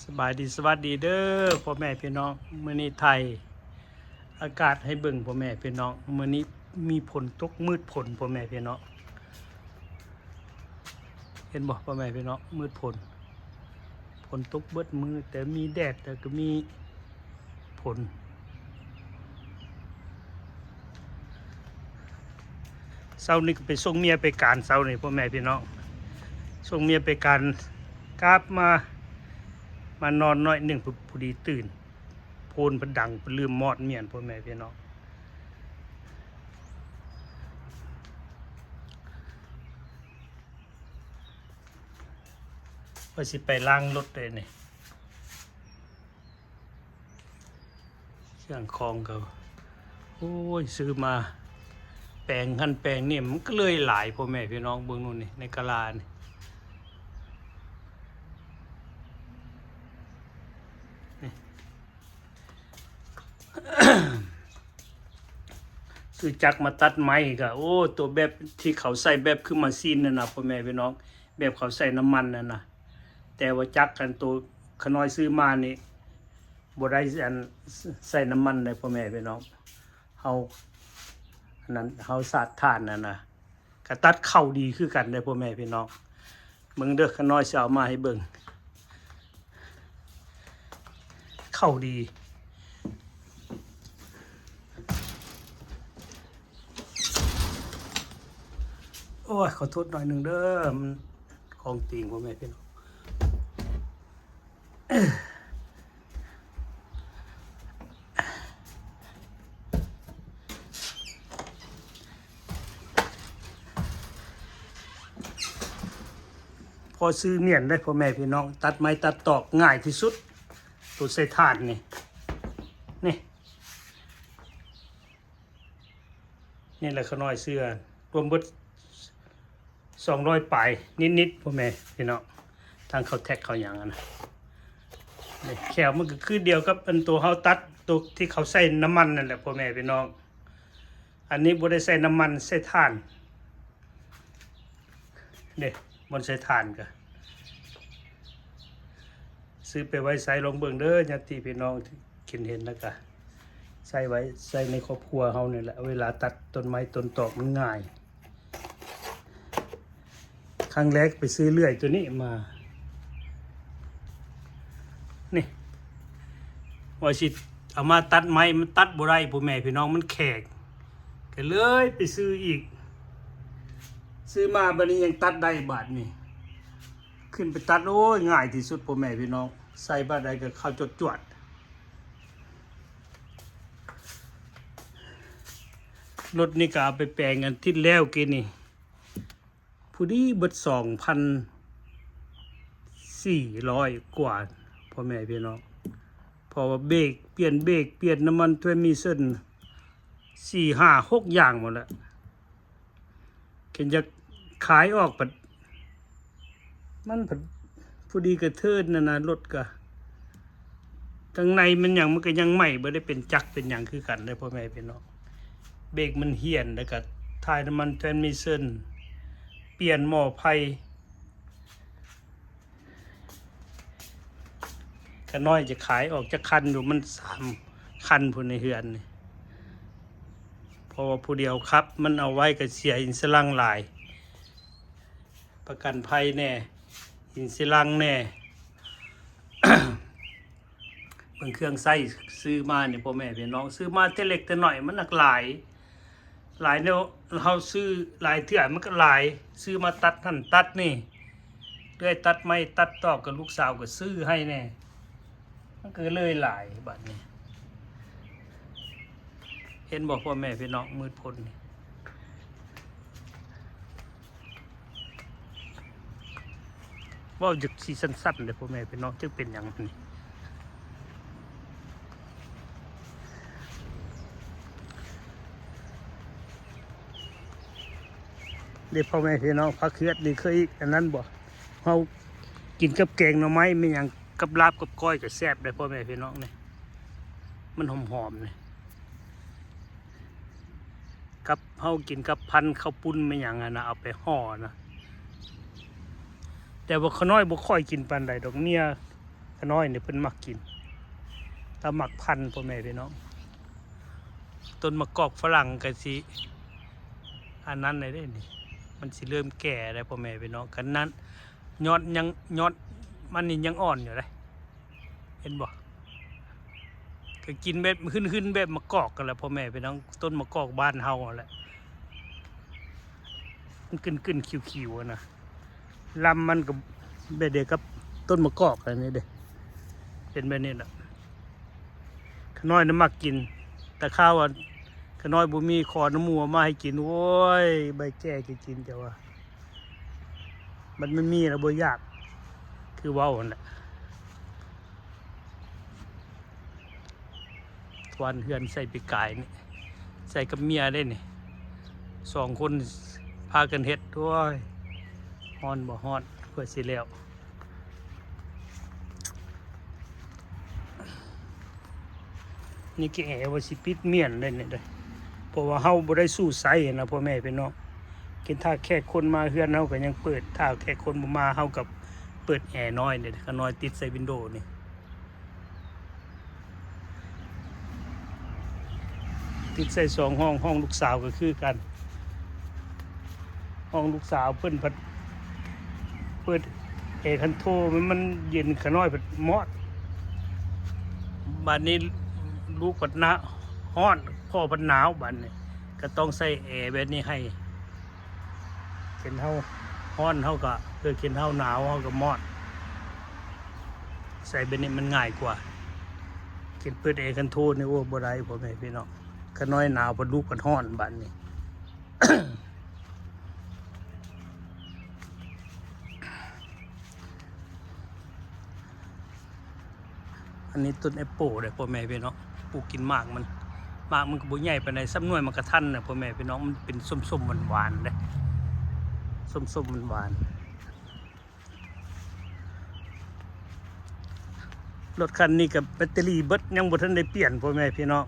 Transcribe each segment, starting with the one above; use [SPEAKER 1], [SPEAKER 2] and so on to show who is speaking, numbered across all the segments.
[SPEAKER 1] สบายดีสวัสดีเด้อพ่อแม่พี่น้องมื้อนี้ไทยอากาศให้เบิ่งพ่อแม่พี่น้องมื้อนี้มีฝนตกมืดฝนพ่อแม่พี่น้องเห็นบ่พ่อแม่พี่น้องมืดฝนตกเบิดมือแต่มีแดดแต่ก็มีฝนเช้านี้ก็ไปส่งเมียไปการเช้านี้พ่อแม่พี่น้องส่งเมียไปการกลับมานอนน้อยหนึ่งพอดีตื่นโพนพดังลืมมอดเมียนพ่อแม่พี่น้องว่าสิไปล้างรถเลยนี่เครื่องคองเขาโอ้ยซื้อมาแปลงหันแปลงนี่มันก็เลยหลายพ่อแม่พี่น้องเบิ่งนู่นนี่ในกะลานี่ซื้อจักรมาตัดไม้ก็โอ้ตัวแบบที่เขาใส่แบบคือมาซีนนั่นนะพ่อแม่พี่น้องแบบเขาใส่น้ำมันนั่นนะแต่ว่าจักรกันตัวขน้อยซื้อมานี่บ่ได้อันใส่น้ำมันเลยพ่อแม่พี่น้องเฮาอันนั้นเฮาสาดถ่านนั่นนะก็ตัดเข้าดีคือกันได้พ่อแม่พี่น้องเบิ่งเด้อขน้อยสิเอามาให้เบิ่งเข้าดีโอ้ยขอโทษหน่อยหนึ่งเด้อมันของจริงพ่อแม่พี่น้องพอซื้อเมียนได้พ่อแม่พี่น้องตัดไม้ตัดตอกง่ายที่สุดตัวใส่ถ่านนี่แหละขน้อยเสื้อรวมเบิด200 ปลายนิดพ่อแม่พี่น้องทางเขาแท็กเขาอย่างนั้นนะนี่แขวมันก็คือเดียวกับอันตัวเขาตัดตัวที่เขาใส่น้ำมันนั่นแหละพ่อแม่พี่น้องอันนี้บ่ได้ใส่น้ำมันใส่ถ่านนี่บนใส่ถ่านก็ซื้อไปไว้ใส่ลงเบิ่งเด้อญาติพี่น้องที่เห็นแล้วก็ใส่ไว้ใส่ในครอบครัวเขานี่แหละเวลาตัดต้นไม้ต้นตอกมันง่ายครั้งแรกไปซื้อเลื่อยตัวนี้มานี่ว่าสิเอามาตัดไม้มันตัดบ่ได้พ่อแม่พี่น้องมันแข็งก็เลยไปซื้ออีกซื้อมาบัดนี้ยังตัดได้บาดนี่ขึ้นไปตัดโอ้ยง่ายที่สุดพ่อแม่พี่น้องใส่บาดใดก็เข้าจวดรถนี่ก็เอาไปแปลงกันที่แล้วกินนี่ผู้ดีเบิด2,400 กว่าพ่อแม่พี่น้องเพราะว่าเบรกเปลี่ยนน้ำมันตัวมีเส้น4-5-6อย่างหมดแล้วเข็นจะขายออกปัดมันผัดผู้ดีกระเทินนะรถก็ข้างในมันอย่างมันก็ยังใหม่ไม่ได้เป็นจักเป็นอย่างคือกันเลยพ่อแม่พี่น้องเบรกมันเหี่ยนแล้วก็ถ่ายน้ำมันแทนมีเส้นเปลี่ยนหม้อไฟก็น้อยจะขายออกจากคันอยู่มัน3 คันผู้ในเฮือนนี่เพราะว่าผู้เดียวครับมันเอาไว้ก็เสียอินสลังหลายประกันภัยแน่อินสลังแน่ บางเครื่องใช้ซื้อมาเนี่ยพ่อแม่พี่น้องซื้อมาแต่เล็กแต่หน่อยมันหนักหลายเนี่ยเราซื้อหลายเถื่อมันก็หลายซื้อมาตัดนั่นตัดนี่เรื่อยตัดไม้ตัดตอกกับลูกสาวก็ซื้อให้แน่มันก็เลยหลายบัดนี้เห็นบอกพ่อแม่พี่น้องมืดพ้นนี่ว่าหยุดสีสั้นๆเลยพ่อแม่พี่น้องจึงเป็นอย่างนี้เด็กพ่อแม่พี่น้องพักเคียดนี่เคยอันนั้นบ่เขากินกับแกงหน่อไม้ไม่อย่างกับลาบกับก้อยกับแซ่บเลยพ่อแม่พี่น้องเนี่ยมันหอมๆเนี่ยกับเขากินกับพันข้าวปุ้นไม่อย่างนะเอาไปห่อนะแต่ว่าขน้อยบ่ค่อยกินปานใดดอกเนี่ย ขน้อยเนี่ยเพิ่นมักกินตาหมักพันธุ์พ่อแม่พี่น้องต้นมะกอกฝรั่งก็สิอันนั้นได้เด้นี่มันสิเริ่มแก่ได้พ่อแม่พี่น้องกันนั้นยอดมันนี่ยังอ่อนอยู่เลยเห็นบ่ก็กินแบบขึ้นแบบมะกอกกันแหละพ่อแม่พี่น้องต้นมะกอกบ้านเฮาแหละมันขึ้นคิวๆนะลำมันกับแบบเดียวกับต้นมะกอกอะไรนี่เด้เป็นแบบนี้แหละขน้อยน้ำมักกินแต่ข้าวขน้อยบุมีคอน้ำมัวมาให้กินโว้ยใบแก่จะกินแต่ว่ามันไม่มีนะบ่ยากคือว้าวนั่นแหละวันเฮือนใส่ปีกายนี่ใส่กับเมียได้นี่2 คนพากันเฮ็ดด้วยฮ้อนบ่ฮ้อนเพื่อสิแล้วนี่แกว่าสิปิดเมียนได้เนี่ยเด้อเพราะว่าเฮาบ่ได้สู้ไสนะพ่อแม่พี่น้องกินถ้าแค่คนมาเฮือนเฮาก็ยังเปิดถ้าแค่คนบ่มาเฮากับเปิดแอร์น้อยนี่ก็น้อยติดใส่วินโดว์นี่ติดใส่2 ห้องลูกสาวก็คือกันห้องลูกสาวเพิ่นพัดเปิดแอร์คันโทมันเย็นขน้อยพัดมอดบัดนี้ลูกพัดหนาวร้อนพ่อพัดหนาวบัดนี้ก็ต้องใส่แอร์แบบนี้ให้เห็นเฮาร้อนเฮาก็เห็นเฮาหนาวเฮาก็มอดใส่แบบนี้มันง่ายกว่าเห็นเปิดแอร์คันโทนี่โอ้บ่ได้พ่อแม่พี่น้องขน้อยหนาวพัดลูกพัดร้อนบัดนี้ อันนี้ต้นแอปเปิลเลยพ่อแม่พี่น้องปลูกกินหมากมันก็บ่ใหญ่ปานใดซ้ำหน่วยมันกระทันนะพ่อแม่พี่น้องมันเป็นส้มๆหวานๆเด้ส้มๆหวานรถคันนี้กับแบตเตอรี่เบิดยังบ่ทันได้เปลี่ยนพ่อแม่พี่น้อง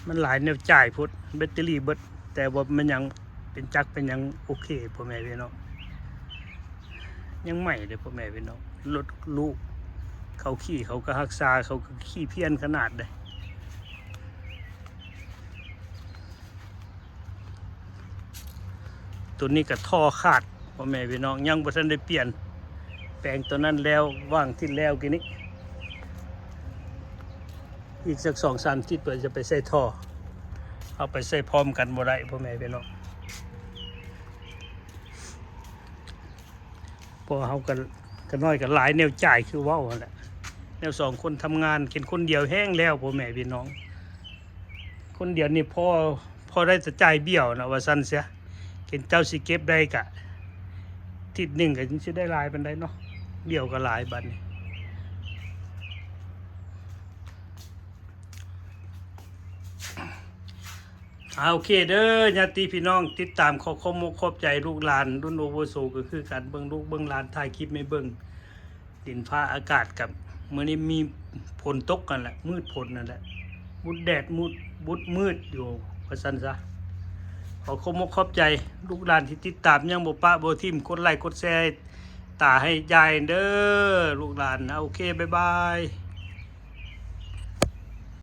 [SPEAKER 1] มันหลายแนวจ่ายพุดแบตเตอรี่เบิดแต่ว่ามันยังเป็นจักรเป็นยังโอเคพ่อแม่พี่น้องยังใหม่เลยพ่อแม่พี่น้องรถลูกเขาขี่เขาก็รักษาเขาก็ขี่เพี้ยนขนาดเลยตัวนี้ก็ท่อขาดพ่อแม่พี่น้องยังบ่ทันได้เปลี่ยนแปลงตัวนั้นแล้วว่างที่แล้วกี่นี้อีกสัก2-3 ที่เปิดจะไปใส่ท่อเอาไปใส่พร้อมกันบ่ได้พ่อแม่พี่น้องพอเฮากันน้อยกันหลายแนวจ่ายคือว้าวนั่นแหละแนว2 คนทำงานกินคนเดียวแห้งแล้วพ่อแม่พี่น้องคนเดียวนี่พอได้จะจ่ายเบี้ยวนะว่าซั่นเสียกินเจ้าสิเก็บได้กะทิศหนึ่งก็สิได้หลายปานใดเนาะเบี้ยวก็หลายบัดนี้โอเคเด้อญาติพี่น้องติดตามขอบใจลูกหลานรุ่นโอเวอร์โซก็คือการเบิ่งลูกเบิ่งหลานถ่ายคลิปไม่เบิ่งดินฟ้าอากาศกับมื้อนี้มีฝนตกกันแหละมืดฝนนั่นแหละมุดแดดมืดอยู่ว่าซั่นซะขอบใจลูกหลานที่ติดตามยังบ่ปะบ่ทิ่มกดไลค์กดแชร์ตาให้ยายเด้อลูกหลานโอเคบ๊ายบาย